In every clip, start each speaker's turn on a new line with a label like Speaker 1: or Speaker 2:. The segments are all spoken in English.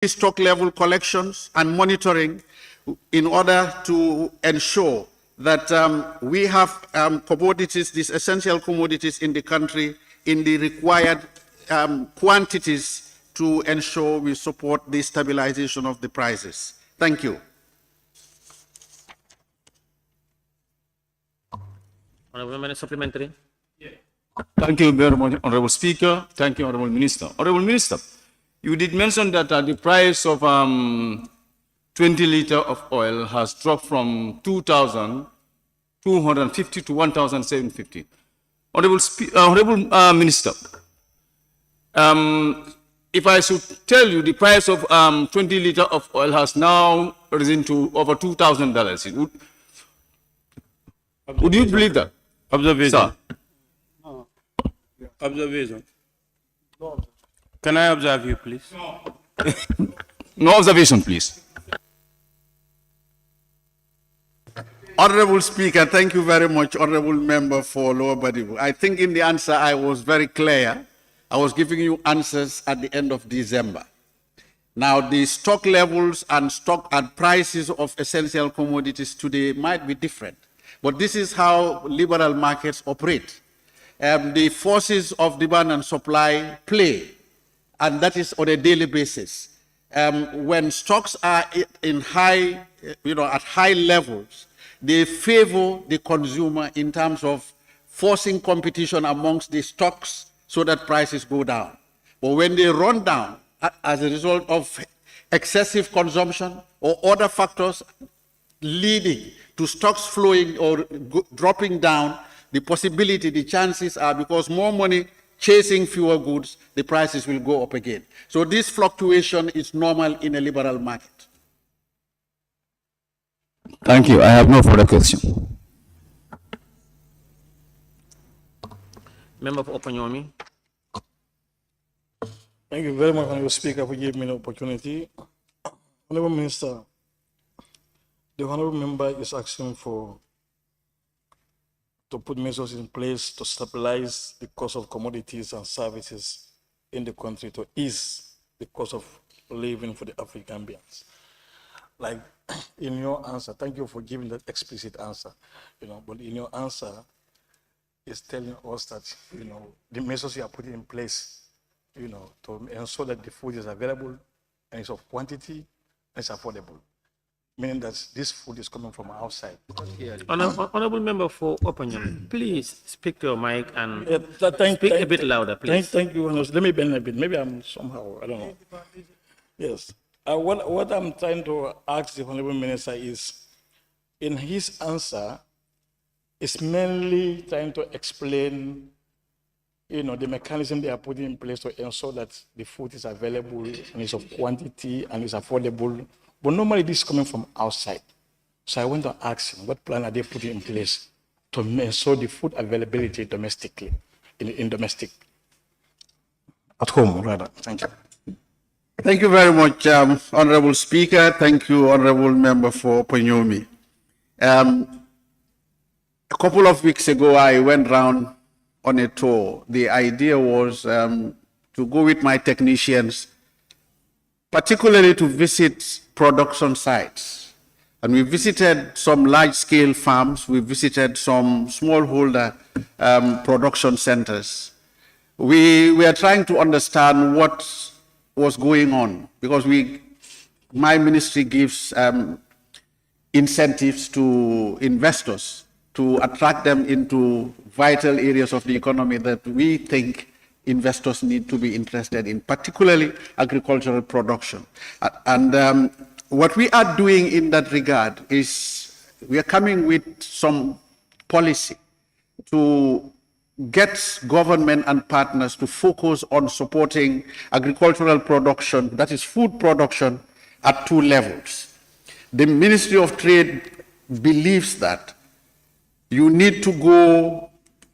Speaker 1: stock level collections and monitoring in order to ensure that we have commodities, these essential commodities in the country in the required quantities to ensure we support the stabilization of the prices. Thank you.
Speaker 2: Honorable Member, supplementary.
Speaker 3: Thank you very much, Honorable Speaker. Thank you, Honorable Minister. Honorable Minister, you did mention that the price of 20 liters of oil has dropped from 2,250 to 1,750. Honorable Minister, if I should tell you the price of 20 liters of oil has now risen to over $2,000, would you believe that?
Speaker 4: Observation.
Speaker 3: Sir?
Speaker 4: Observation. Can I observe you, please?
Speaker 3: No observation, please.
Speaker 1: Honorable Speaker, thank you very much, Honorable Member for Lower Badibu. I think in the answer I was very clear. I was giving you answers at the end of December. Now, the stock levels and stock and prices of essential commodities today might be different, but this is how liberal markets operate. The forces of demand and supply play, and that is on a daily basis. When stocks are in high, at high levels, they favor the consumer in terms of forcing competition amongst the stocks so that prices go down. But when they run down as a result of excessive consumption or other factors leading to stocks flowing or dropping down, the possibility, the chances are, because more money chasing fewer goods, the prices will go up again. So this fluctuation is normal in a liberal market.
Speaker 3: Thank you. I have no further question.
Speaker 2: Member for Opanyomi.
Speaker 5: Thank you very much, Honorable Speaker, for giving me the opportunity. Honorable Minister, the Honorable Member is asking to put measures in place to stabilize the cost of commodities and services in the country to ease the cost of living for the African Gambians. Like in your answer, thank you for giving that explicit answer, but in your answer, it's telling us that, the measures you are putting in place, to ensure that the food is available and it's of quantity and it's affordable. Meaning that this food is coming from outside.
Speaker 2: Honorable Member for Opanyomi, please speak to your mic and
Speaker 5: speak
Speaker 2: a bit louder, please.
Speaker 5: Thank you. Let me bend a bit. Maybe I'm somehow, I don't know. Yes. What I'm trying to ask the Honorable Minister is, in his answer, is mainly trying to explain, the mechanism they are putting in place to ensure that the food is available and is of quantity and is affordable. But normally this is coming from outside. So I want to ask him, what plan are they putting in place to ensure the food availability domestically, in domestic, at home rather? Thank you.
Speaker 1: Thank you very much, Honorable Speaker. Thank you, Honorable Member for Opanyomi. A couple of weeks ago, I went round on a tour. The idea was to go with my technicians, particularly to visit production sites. And we visited some large-scale farms. We visited some smallholder production centers. We were trying to understand what was going on, because my ministry gives incentives to investors to attract them into vital areas of the economy that we think investors need to be interested in, particularly agricultural production. And what we are doing in that regard is we are coming with some policy to get government and partners to focus on supporting agricultural production, that is food production, at two levels. The Ministry of Trade believes that you need to go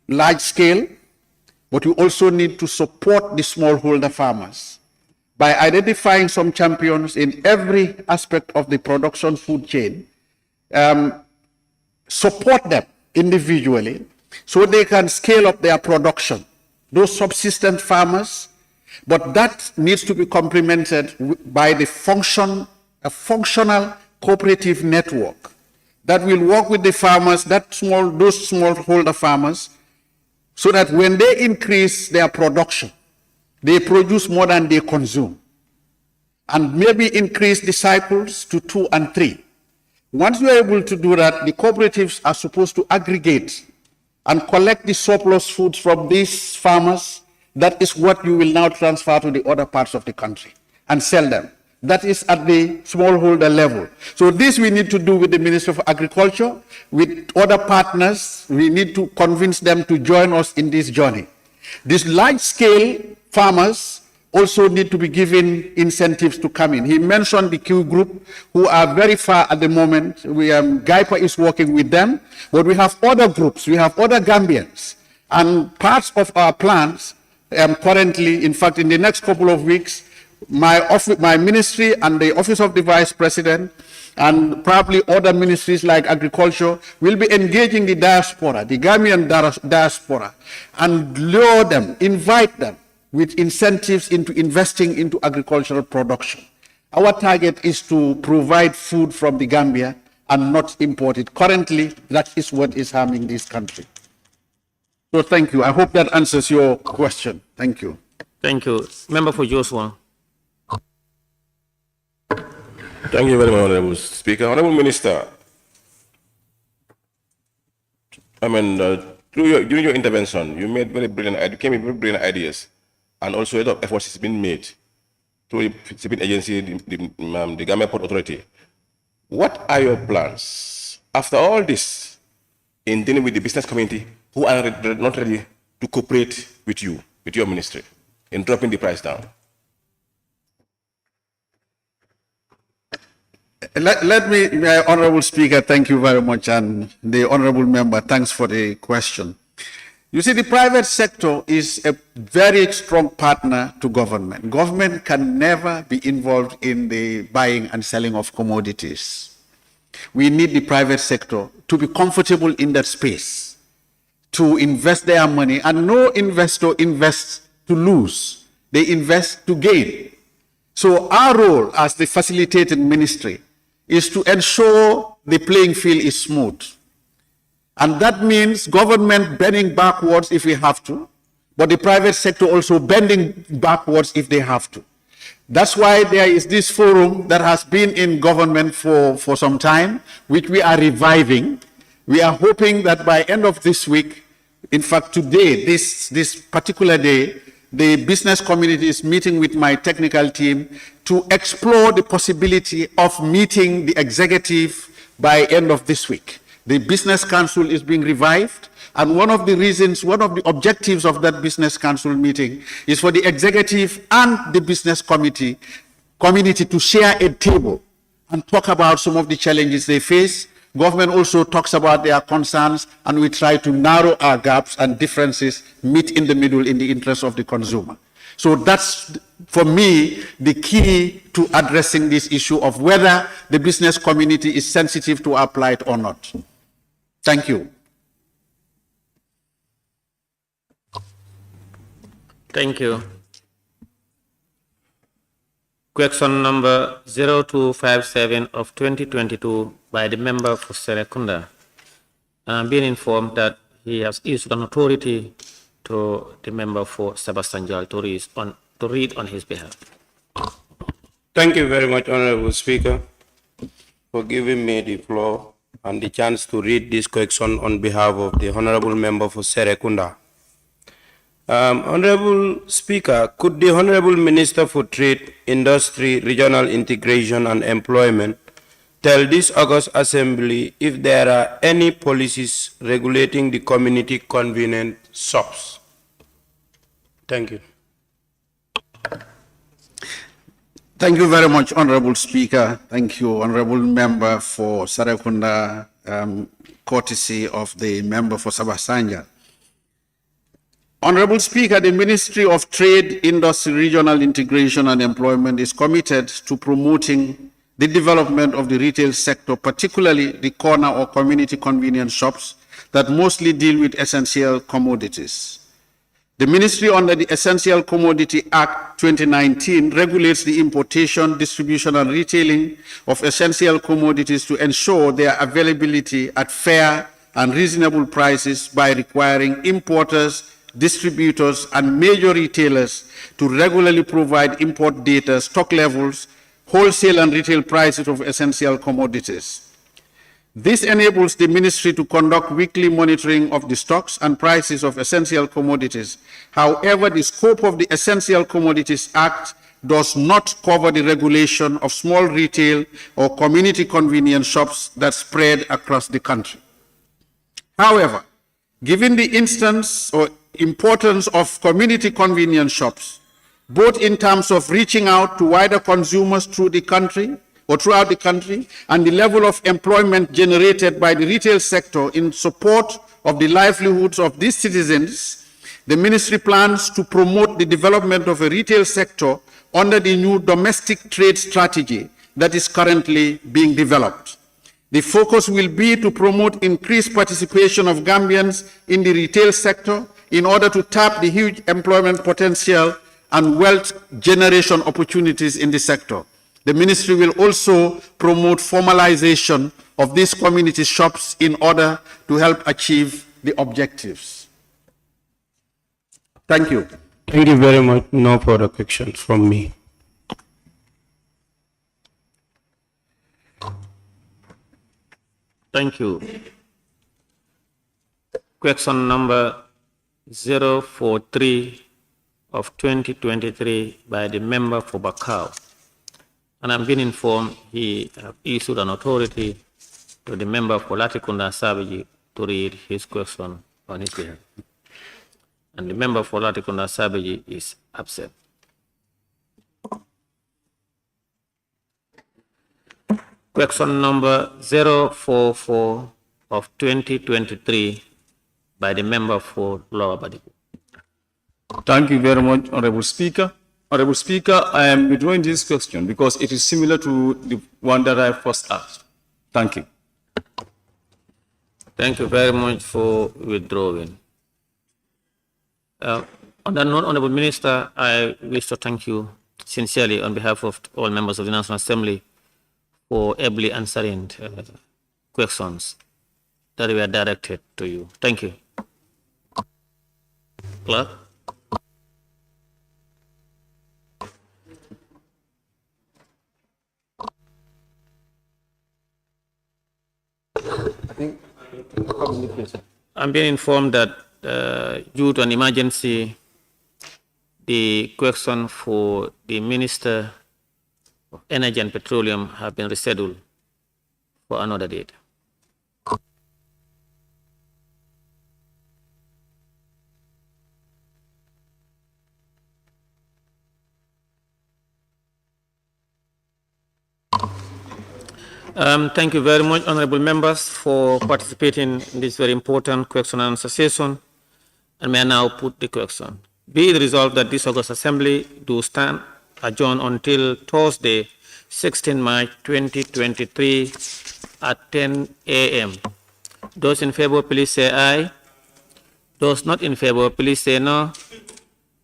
Speaker 1: large scale, but you also need to support the smallholder farmers by identifying some champions in every aspect of the production food chain, support them individually so they can scale up their production. Those subsistence farmers But that needs to be complemented by a functional cooperative network that will work with the farmers, those smallholder farmers, so that when they increase their production, they produce more than they consume, and maybe increase the cycles to 2 and 3. Once you are able to do that, the cooperatives are supposed to aggregate and collect the surplus foods from these farmers. That is what you will now transfer to the other parts of the country and sell them. That is at the smallholder level. So this we need to do with the Ministry of Agriculture, with other partners. We need to convince them to join us in this journey. These large-scale farmers also need to be given incentives to come in. He mentioned the Q group, who are very far at the moment. GAIPA is working with them, but we have other groups. We have other Gambians. And parts of our plans currently, in fact, in the next couple of weeks, my ministry and the Office of the Vice President and probably other ministries like Agriculture will be engaging the diaspora, the Gambian diaspora, and lure them, invite them with incentives into investing into agricultural production. Our target is to provide food from the Gambia and not import it. Currently, that is what is harming this country. So thank you. I hope that answers your question. Thank you.
Speaker 2: Thank you. Member for Joshua.
Speaker 6: Thank you very much, Honorable Speaker. Honorable Minister, during your intervention, you made came with very brilliant ideas, and also a lot of efforts has been made through the shipping agency, the Gambia Port Authority. What are your plans after all this in dealing with the business community who are not ready to cooperate with you, with your ministry, in dropping the price down?
Speaker 1: Let me, Honorable Speaker, thank you very much, and the Honorable Member, thanks for the question. You see, the private sector is a very strong partner to government. Government can never be involved in the buying and selling of commodities. We need the private sector to be comfortable in that space, to invest their money, and no investor invests to lose. They invest to gain. So our role as the facilitating ministry is to ensure the playing field is smooth. And that means government bending backwards if we have to, but the private sector also bending backwards if they have to. That's why there is this forum that has been in government for some time, which we are reviving. We are hoping that by end of this week, in fact today, this particular day, the business community is meeting with my technical team to explore the possibility of meeting the executive by end of this week. The Business Council is being revived, and one of the objectives of that Business Council meeting is for the executive and the business community to share a table and talk about some of the challenges they face. Government also talks about their concerns, and we try to narrow our gaps and differences, meet in the middle in the interest of the consumer. So that's, for me, the key to addressing this issue of whether the business community is sensitive to our plight or not. Thank you.
Speaker 2: Thank you. Question number 0257 of 2022 by the member for Serekunda. I'm being informed that he has issued an authority to the member for Sabasanjal to read on his behalf.
Speaker 4: Thank you very much, Honorable Speaker, for giving me the floor and the chance to read this question on behalf of the Honorable Member for Serekunda. Honorable Speaker, could the Honorable Minister for Trade, Industry, Regional Integration and Employment tell this August Assembly if there are any policies regulating the community convenient shops? Thank you.
Speaker 1: Thank you very much, Honorable Speaker. Thank you, Honorable Member for Serekunda, courtesy of the member for Sabasanja. Honorable Speaker, the Ministry of Trade, Industry, Regional Integration and Employment is committed to promoting the development of the retail sector, particularly the corner or community convenience shops that mostly deal with essential commodities. The ministry under the Essential Commodity Act 2019 regulates the importation, distribution, and retailing of essential commodities to ensure their availability at fair and reasonable prices by requiring importers, distributors, and major retailers to regularly provide import data, stock levels, wholesale and retail prices of essential commodities. This enables the ministry to conduct weekly monitoring of the stocks and prices of essential commodities. However, the scope of the Essential Commodities Act does not cover the regulation of small retail or community convenience shops that spread across the country. However, given the instance or importance of community convenience shops, both in terms of reaching out to wider consumers through the country or throughout the country, and the level of employment generated by the retail sector in support of the livelihoods of these citizens, the ministry plans to promote the development of a retail sector under the new domestic trade strategy that is currently being developed. The focus will be to promote increased participation of Gambians in the retail sector in order to tap the huge employment potential and wealth generation opportunities in the sector. The ministry will also promote formalization of these community shops in order to help achieve the objectives. Thank you.
Speaker 4: Thank you very much. No further questions from me.
Speaker 2: Thank you. Question number 043 of 2023 by the member for Bakau. And I'm being informed he issued an authority to the member for Latrikunda Savage to read his question on his behalf. And the member for Latrikunda Savage is absent. Question number 044 of 2023 by the member for Lower Badibu.
Speaker 3: Thank you very much, Honorable Speaker. Honorable Speaker, I am withdrawing this question because it is similar to the one that I first asked. Thank you.
Speaker 2: Thank you very much for withdrawing. On that note, Honorable Minister, I wish to thank you sincerely on behalf of all members of the National Assembly for ably answering questions that were directed to you. Thank you. Clerk? I'm being informed that due to an emergency, the question for the Minister of Energy and Petroleum have been rescheduled for another date. Thank you very much, honorable members, for participating in this very important question and answer session. And may I now put the question. Be it resolved that this August Assembly do stand adjourned until Thursday, 16 March 2023 at 10 a.m. Those in favor, please say aye. Those not in favor, please say no.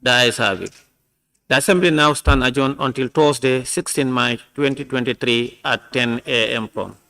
Speaker 2: The ayes have it. The Assembly now stand adjourned until Thursday, 16 March 2023 at 10 a.m. prompt.